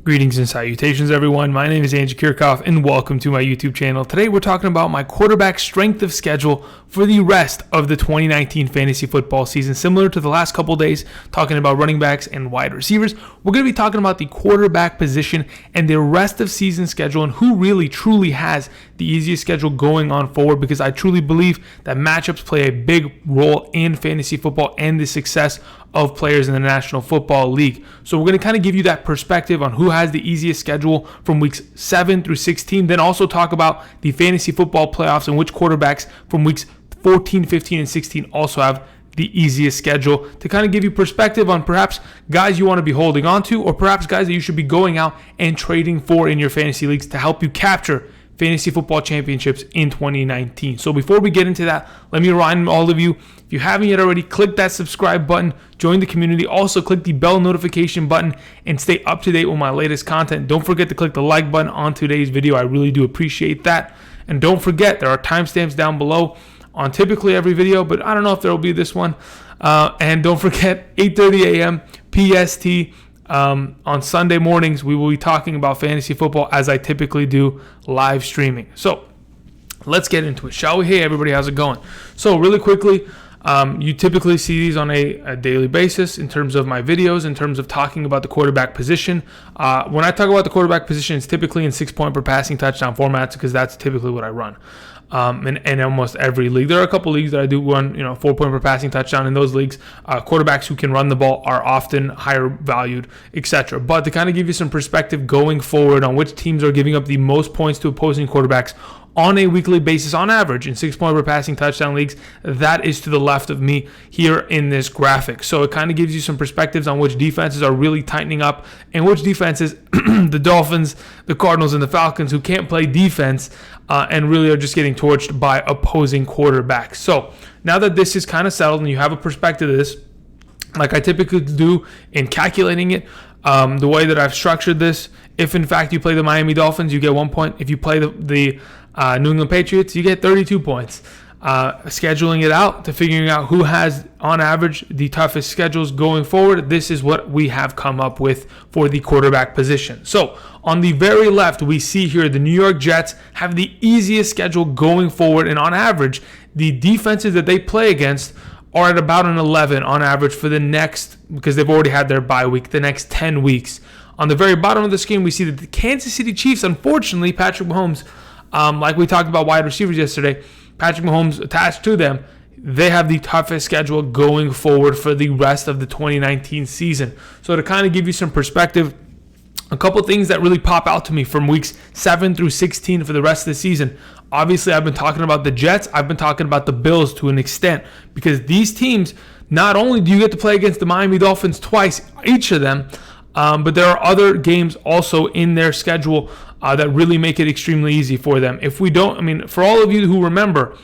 Greetings and salutations, everyone. My name is Andrew Kirchhoff, and welcome to my YouTube channel. Today, we're talking about my quarterback strength of schedule for the rest of the 2019 fantasy football season. Similar to the last couple days, talking about running backs and wide receivers, we're going to be talking about the quarterback position and the rest of season schedule and who really, truly has the easiest schedule going on forward, because I truly believe that matchups play a big role in fantasy football and the success of players in the National Football League. So we're going to kind of give you that perspective on who has the easiest schedule from weeks 7 through 16, then also talk about the fantasy football playoffs and which quarterbacks from weeks 14, 15, and 16 also have the easiest schedule, to kind of give you perspective on perhaps guys you want to be holding on to, or perhaps guys that you should be going out and trading for in your fantasy leagues to help you capture fantasy football championships in 2019. So before we get into that, let me remind all of you, if you haven't yet already, click that subscribe button, join the community. Also click the bell notification button and stay up to date with my latest content. Don't forget to click the like button on today's video. I really do appreciate that. And don't forget, there are timestamps down below on typically every video, but I don't know if there will be this one. And don't forget, 8:30 a.m. PST on Sunday mornings, we will be talking about fantasy football as I typically do, live streaming. So let's get into it, shall we? Hey, everybody, how's it going? So really quickly, you typically see these on a daily basis in terms of my videos, in terms of talking about the quarterback position. When I talk about the quarterback position, it's typically in 6-point per passing touchdown formats, because that's typically what I run. In almost every league. There are a couple leagues that I do run, 4-point per passing touchdown. In those leagues, quarterbacks who can run the ball are often higher valued, etc. But to kind of give you some perspective going forward on which teams are giving up the most points to opposing quarterbacks on a weekly basis on average in 6-point per passing touchdown leagues, that is to the left of me here in this graphic. So it kind of gives you some perspectives on which defenses are really tightening up and which defenses, the Dolphins, the Cardinals, and the Falcons, who can't play defense and really are just getting torched by opposing quarterbacks. So now that this is kind of settled and you have a perspective of this, like I typically do in calculating it, the way that I've structured this, if in fact you play the Miami Dolphins, you get 1 point. If you play the New England Patriots, you get 32 points. Scheduling it out to figuring out who has, on average, the toughest schedules going forward, this is what we have come up with for the quarterback position. So on the very left, we see here the New York Jets have the easiest schedule going forward, and on average, the defenses that they play against are at about an 11 on average for the next, because they've already had their bye week, the next 10 weeks. On the very bottom of the screen, we see that the Kansas City Chiefs, unfortunately, Patrick Mahomes, like we talked about wide receivers yesterday, Patrick Mahomes attached to them, they have the toughest schedule going forward for the rest of the 2019 season. So to kind of give you some perspective, a couple things that really pop out to me from weeks 7 through 16 for the rest of the season. Obviously, I've been talking about the Jets. I've been talking about the Bills to an extent, because these teams, not only do you get to play against the Miami Dolphins twice, each of them, but there are other games also in their schedule that really make it extremely easy for them. If we don't, for all of you who remember,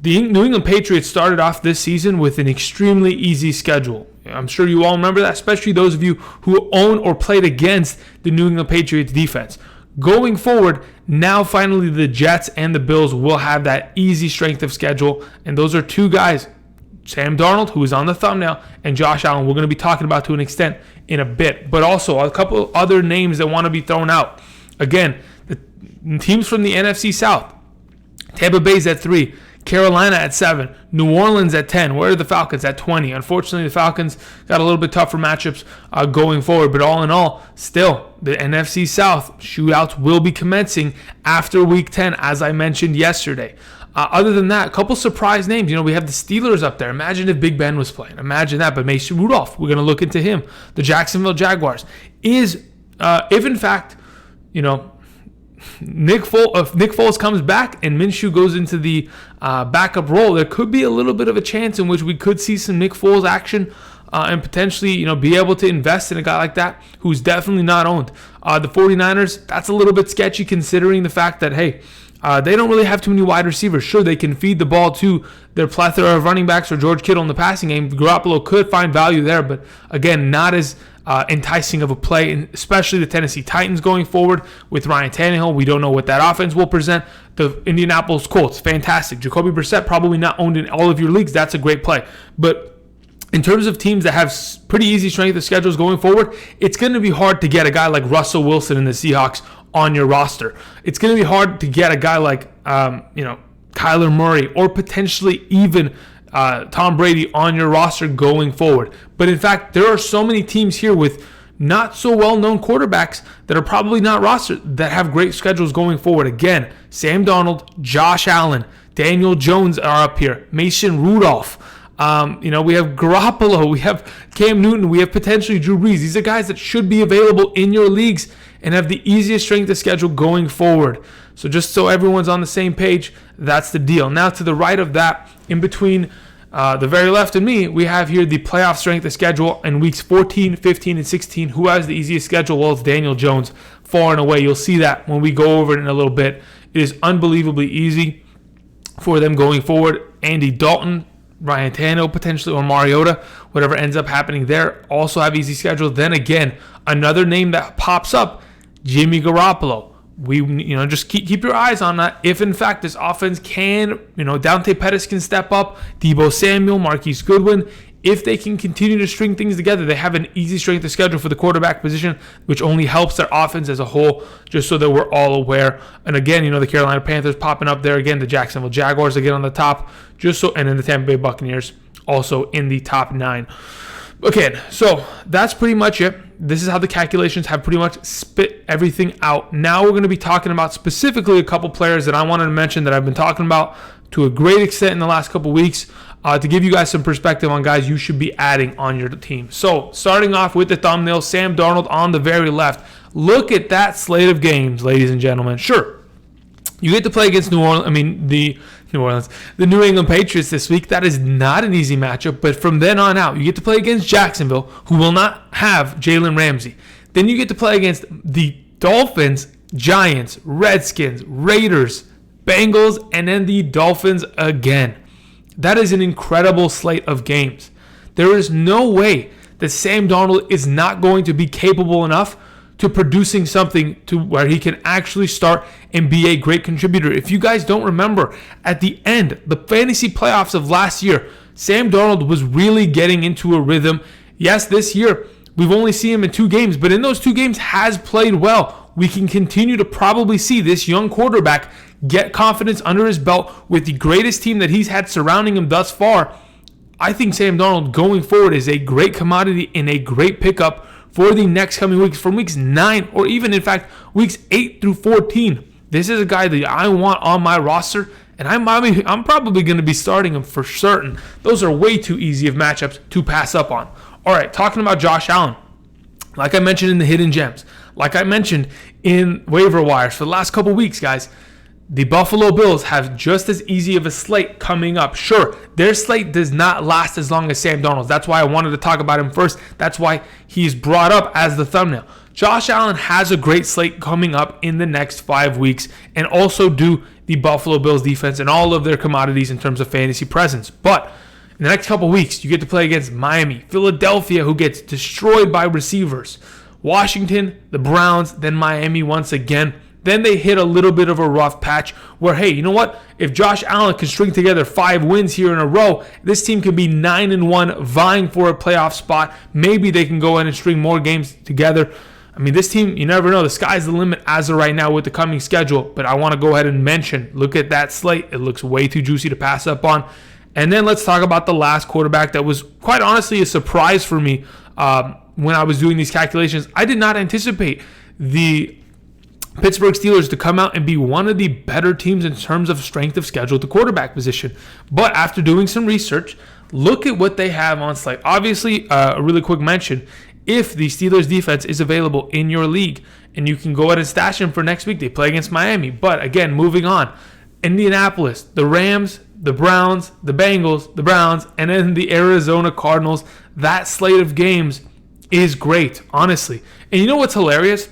the New England Patriots started off this season with an extremely easy schedule. I'm sure you all remember that, especially those of you who own or played against the New England Patriots defense. Going forward, now finally the Jets and the Bills will have that easy strength of schedule, and those are two guys, Sam Darnold, who is on the thumbnail, and Josh Allen, we're going to be talking about to an extent in a bit, but also a couple other names that want to be thrown out. Again, the teams from the NFC South, Tampa Bay's at 3, Carolina at 7, New Orleans at 10. Where are the Falcons? At 20. Unfortunately, the Falcons got a little bit tougher matchups going forward, but all in all, still, the NFC South shootouts will be commencing after Week 10, as I mentioned yesterday. Other than that, a couple surprise names. We have the Steelers up there. Imagine if Big Ben was playing. Imagine that. But Mason Rudolph, we're going to look into him. The Jacksonville Jaguars. If in fact, Nick Foles comes back and Minshew goes into the backup role, there could be a little bit of a chance in which we could see some Nick Foles action and potentially, be able to invest in a guy like that who's definitely not owned. The 49ers, that's a little bit sketchy considering the fact that, hey, they don't really have too many wide receivers. Sure, they can feed the ball to their plethora of running backs or George Kittle in the passing game. Garoppolo could find value there, but again, not as enticing of a play, and especially the Tennessee Titans going forward with Ryan Tannehill. We don't know what that offense will present. The Indianapolis Colts, fantastic. Jacoby Brissett, probably not owned in all of your leagues. That's a great play. But in terms of teams that have pretty easy strength of schedules going forward, it's going to be hard to get a guy like Russell Wilson in the Seahawks on your roster. It's going to be hard to get a guy like, Kyler Murray or potentially even Tom Brady on your roster going forward. But in fact, there are so many teams here with not so well-known quarterbacks that are probably not rostered that have great schedules going forward. Again, Sam Darnold, Josh Allen, Daniel Jones are up here, Mason Rudolph. We have Garoppolo, we have Cam Newton, we have potentially Drew Brees. These are guys that should be available in your leagues and have the easiest strength of schedule going forward. So just so everyone's on the same page, that's the deal. Now to the right of that, in between the very left and me, we have here the playoff strength of schedule in weeks 14, 15, and 16. Who has the easiest schedule? Well, it's Daniel Jones, far and away. You'll see that when we go over it in a little bit. It is unbelievably easy for them going forward. Andy Dalton, Ryan Tannehill potentially, or Mariota, whatever ends up happening there, also have easy schedules. Then again, another name that pops up, Jimmy Garoppolo. We just keep your eyes on that. If in fact this offense can, Dante Pettis can step up, Deebo Samuel, Marquise Goodwin, if they can continue to string things together, they have an easy strength of schedule for the quarterback position, which only helps their offense as a whole, just so that we're all aware. And again, the Carolina Panthers popping up there again, the Jacksonville Jaguars again on the top, and then the Tampa Bay Buccaneers also in the top 9. Okay, so that's pretty much it. This is how the calculations have pretty much spit everything out. Now we're going to be talking about specifically a couple players that I wanted to mention that I've been talking about to a great extent in the last couple weeks to give you guys some perspective on guys you should be adding on your team. So starting off with the thumbnail, Sam Darnold on the very left. Look at that slate of games, ladies and gentlemen. Sure, you get to play against the New England Patriots this week. That is not an easy matchup, but from then on out, you get to play against Jacksonville, who will not have Jalen Ramsey. Then you get to play against the Dolphins, Giants, Redskins, Raiders, Bengals, and then the Dolphins again. That is an incredible slate of games. There is no way that Sam Darnold is not going to be capable enough to producing something to where he can actually start and be a great contributor. If you guys don't remember, at the end, the fantasy playoffs of last year, Sam Darnold was really getting into a rhythm. Yes, this year, we've only seen him in 2 games, but in those 2 games has played well. We can continue to probably see this young quarterback get confidence under his belt with the greatest team that he's had surrounding him thus far. I think Sam Darnold going forward is a great commodity and a great pickup for the next coming weeks, from weeks 9 or even, in fact, weeks 8 through 14. This is a guy that I want on my roster, and I'm probably going to be starting him for certain. Those are way too easy of matchups to pass up on. All right, talking about Josh Allen. Like I mentioned in the Hidden Gems, like I mentioned in waiver wires for the last couple weeks, guys, the Buffalo Bills have just as easy of a slate coming up. Sure, their slate does not last as long as Sam Darnold's. That's why I wanted to talk about him first. That's why he's brought up as the thumbnail. Josh Allen has a great slate coming up in the next 5 weeks, and also do the Buffalo Bills defense and all of their commodities in terms of fantasy presence. But in the next couple weeks, you get to play against Miami, Philadelphia, who gets destroyed by receivers, Washington, the Browns, then Miami once again. Then they hit a little bit of a rough patch where, hey, you know what? If Josh Allen can string together 5 wins here in a row, this team could be 9-1, vying for a playoff spot. Maybe they can go in and string more games together. I mean, this team, you never know. The sky's the limit as of right now with the coming schedule. But I want to go ahead and mention, look at that slate. It looks way too juicy to pass up on. And then let's talk about the last quarterback that was, quite honestly, a surprise for me when I was doing these calculations. I did not anticipate the Pittsburgh Steelers to come out and be one of the better teams in terms of strength of schedule at the quarterback position. But after doing some research, look at what they have on slate. Obviously, a really quick mention, if the Steelers defense is available in your league and you can go ahead and stash them for next week, they play against Miami. But again, moving on, Indianapolis, the Rams, the Browns, the Bengals, the Browns, and then the Arizona Cardinals. That slate of games is great, honestly. And you know what's hilarious?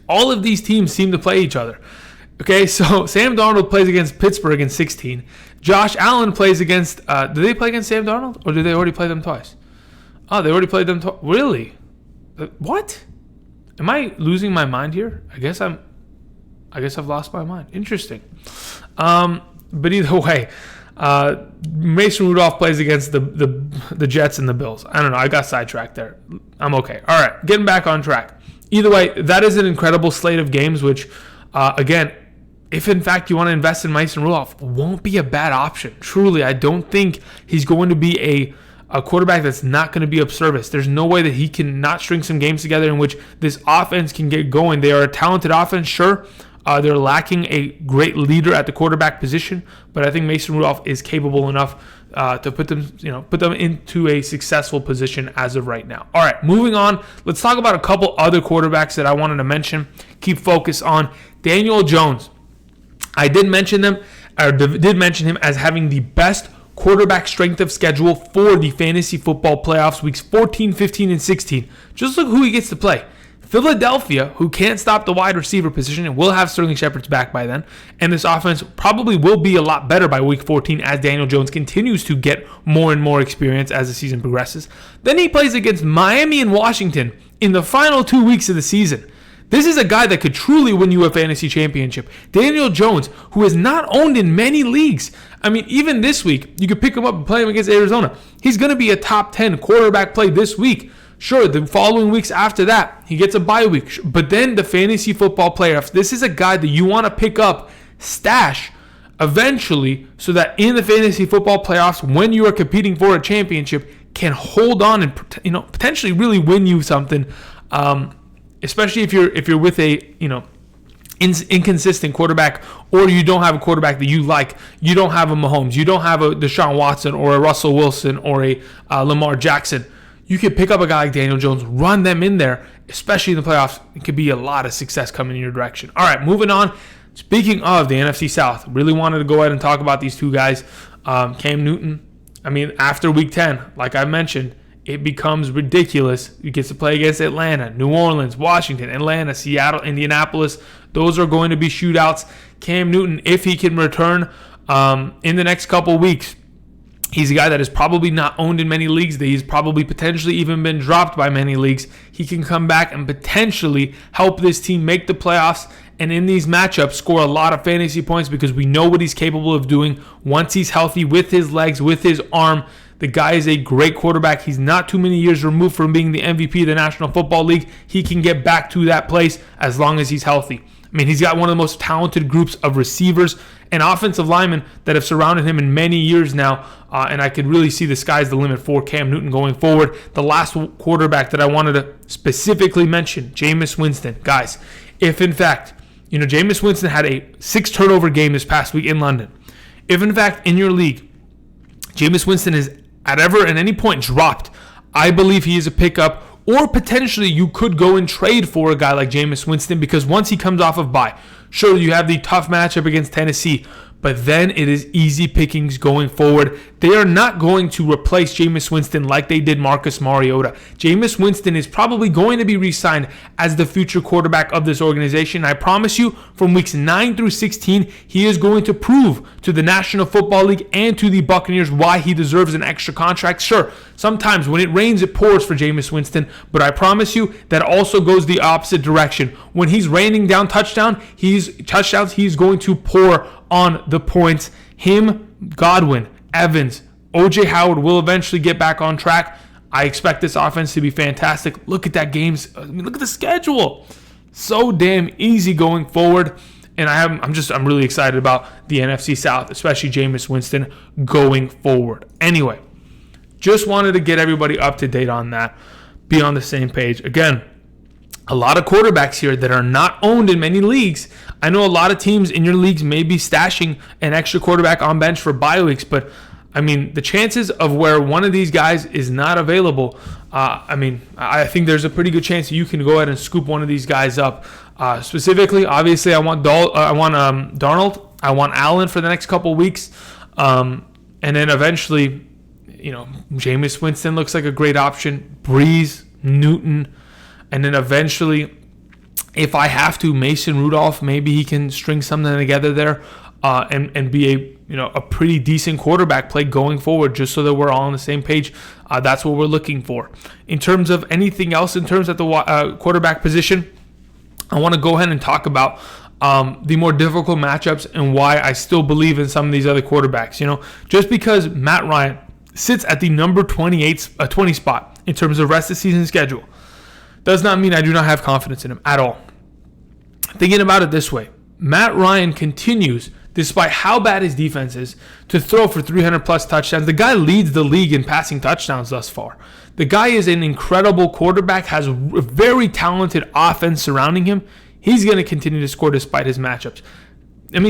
All of these teams seem to play each other. Okay, so Sam Darnold plays against Pittsburgh in 16. Josh Allen plays against, did they play against Sam Darnold? Or did they already play them twice? Oh, they already played them twice. Really? What? Am I losing my mind here? I guess I've lost my mind. Interesting. But either way, Mason Rudolph plays against the Jets and the Bills. I don't know. I got sidetracked there. I'm okay. All right, getting back on track. Either way, that is an incredible slate of games, which, again, if in fact you want to invest in Mason Rudolph, won't be a bad option. Truly, I don't think he's going to be a quarterback that's not going to be of service. There's no way that he can not string some games together in which this offense can get going. They are a talented offense, sure. They're lacking a great leader at the quarterback position, but I think Mason Rudolph is capable enough to put them into a successful position as of right now. All right, moving on. Let's talk about a couple other quarterbacks that I wanted to mention. Keep focus on Daniel Jones. I did mention him as having the best quarterback strength of schedule for the fantasy football playoffs, weeks 14, 15, and 16. Just look who he gets to play. Philadelphia, who can't stop the wide receiver position and will have Sterling Shepard's back by then. And this offense probably will be a lot better by week 14 as Daniel Jones continues to get more and more experience as the season progresses. Then he plays against Miami and Washington in the final 2 weeks of the season. This is a guy that could truly win you a fantasy championship. Daniel Jones, who is not owned in many leagues. I mean, even this week, you could pick him up and play him against Arizona. He's going to be a top 10 quarterback play this week. Sure, the following weeks after that, he gets a bye week. But then the fantasy football playoffs, this is a guy that you want to pick up, stash, eventually, so that in the fantasy football playoffs, when you are competing for a championship, can hold on and potentially really win you something. Especially if you're with a inconsistent quarterback, or you don't have a quarterback that you like. You don't have a Mahomes, you don't have a Deshaun Watson or a Russell Wilson or a Lamar Jackson. You could pick up a guy like Daniel Jones, run them in there, especially in the playoffs. It could be a lot of success coming in your direction. All right, moving on. Speaking of the NFC South, really wanted to go ahead and talk about these two guys. Cam Newton, after week 10, like I mentioned, it becomes ridiculous. He gets to play against Atlanta, New Orleans, Washington, Atlanta, Seattle, Indianapolis. Those are going to be shootouts. Cam Newton, if he can return in the next couple weeks, he's a guy that is probably not owned in many leagues. That he's probably potentially even been dropped by many leagues. He can come back and potentially help this team make the playoffs, and in these matchups score a lot of fantasy points because we know what he's capable of doing once he's healthy with his legs, with his arm. The guy is a great quarterback. He's not too many years removed from being the MVP of the National Football League. He can get back to that place as long as he's healthy. He's got one of the most talented groups of receivers and offensive linemen that have surrounded him in many years now, and I could really see the sky's the limit for Cam Newton going forward. The last quarterback that I wanted to specifically mention, Jameis Winston. Guys, if in fact, Jameis Winston had a 6-turnover game this past week in London. If in fact in your league, Jameis Winston is at any point dropped, I believe he is a pickup, or potentially you could go and trade for a guy like Jameis Winston, because once he comes off of bye, sure, you have the tough matchup against Tennessee, but then it is easy pickings going forward. They are not going to replace Jameis Winston like they did Marcus Mariota. Jameis Winston is probably going to be re-signed as the future quarterback of this organization. I promise you, from weeks 9 through 16, he is going to prove to the National Football League and to the Buccaneers why he deserves an extra contract. Sure, sometimes when it rains, it pours for Jameis Winston, but I promise you that also goes the opposite direction. When he's raining down touchdowns, he's going to pour on the points. Him, Godwin, Evans, OJ Howard will eventually get back on track. I expect this offense to be fantastic. Look at that games. Look at the schedule. So damn easy going forward. And I'm really excited about the NFC South, especially Jameis Winston going forward. Anyway, just wanted to get everybody up to date on that. Be on the same page. Again, a lot of quarterbacks here that are not owned in many leagues. I know a lot of teams in your leagues may be stashing an extra quarterback on bench for bye weeks, but the chances of where one of these guys is not available, I think there's a pretty good chance that you can go ahead and scoop one of these guys up. Specifically, obviously, I want Darnold, I want Allen for the next couple weeks, and then eventually, Jameis Winston looks like a great option. Breeze, Newton. And then eventually, if I have to, Mason Rudolph, maybe he can string something together there and be a pretty decent quarterback play going forward, just so that we're all on the same page. That's what we're looking for. In terms of anything else, in terms of the quarterback position, I want to go ahead and talk about the more difficult matchups and why I still believe in some of these other quarterbacks. Just because Matt Ryan sits at the number 20 spot in terms of rest of season schedule does not mean I do not have confidence in him at all. Thinking about it this way, Matt Ryan continues, despite how bad his defense is, to throw for 300 plus touchdowns. The guy leads the league in passing touchdowns thus far. The guy is an incredible quarterback, has a very talented offense surrounding him. He's going to continue to score despite his matchups.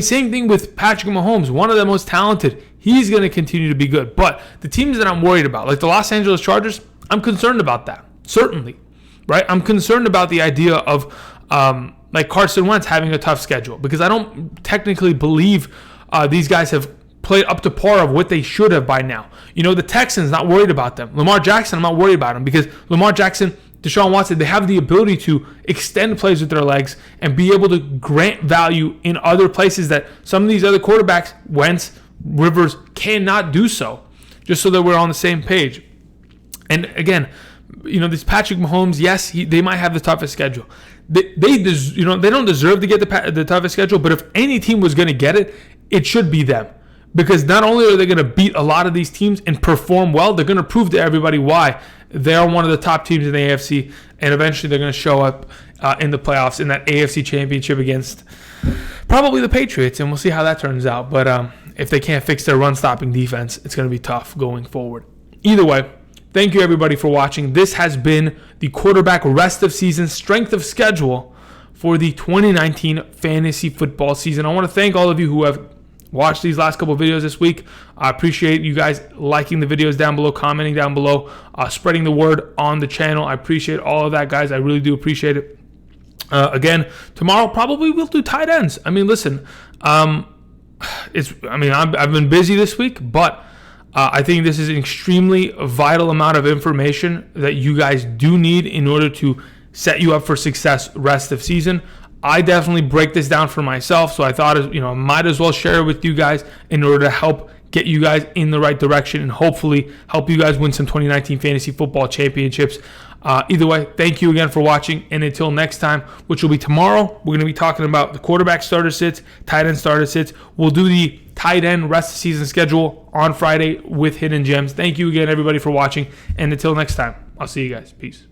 Same thing with Patrick Mahomes, one of the most talented. He's going to continue to be good. But the teams that I'm worried about, like the Los Angeles Chargers, I'm concerned about that, certainly. Right? I'm concerned about the idea of like Carson Wentz having a tough schedule, because I don't technically believe these guys have played up to par of what they should have by now. The Texans, not worried about them. Lamar Jackson, I'm not worried about him, because Lamar Jackson, Deshaun Watson, they have the ability to extend plays with their legs and be able to grant value in other places that some of these other quarterbacks, Wentz, Rivers, cannot do so, just so that we're on the same page. And again, this Patrick Mahomes, yes, they might have the toughest schedule. They don't deserve to get the toughest schedule, but if any team was going to get it, it should be them. Because not only are they going to beat a lot of these teams and perform well, they're going to prove to everybody why they are one of the top teams in the AFC, and eventually they're going to show up in the playoffs in that AFC championship against probably the Patriots, and we'll see how that turns out. But if they can't fix their run-stopping defense, it's going to be tough going forward. Either way, thank you everybody for watching. This has been the quarterback rest of season strength of schedule for the 2019 fantasy football season. I want to thank all of you who have watched these last couple of videos this week. I appreciate you guys liking the videos down below, commenting down below, spreading the word on the channel. I appreciate all of that, guys. I really do appreciate it. Again, tomorrow probably we'll do tight ends. Listen, I've been busy this week, but I think this is an extremely vital amount of information that you guys do need in order to set you up for success rest of season. I definitely break this down for myself, so I thought, I might as well share it with you guys in order to help get you guys in the right direction and hopefully help you guys win some 2019 fantasy football championships. Either way, thank you again for watching, and until next time, which will be tomorrow, we're going to be talking about the quarterback starter sits, tight end starter sits. We'll do the tight end rest of season schedule on Friday with Hidden Gems. Thank you again, everybody, for watching, and until next time, I'll see you guys. Peace.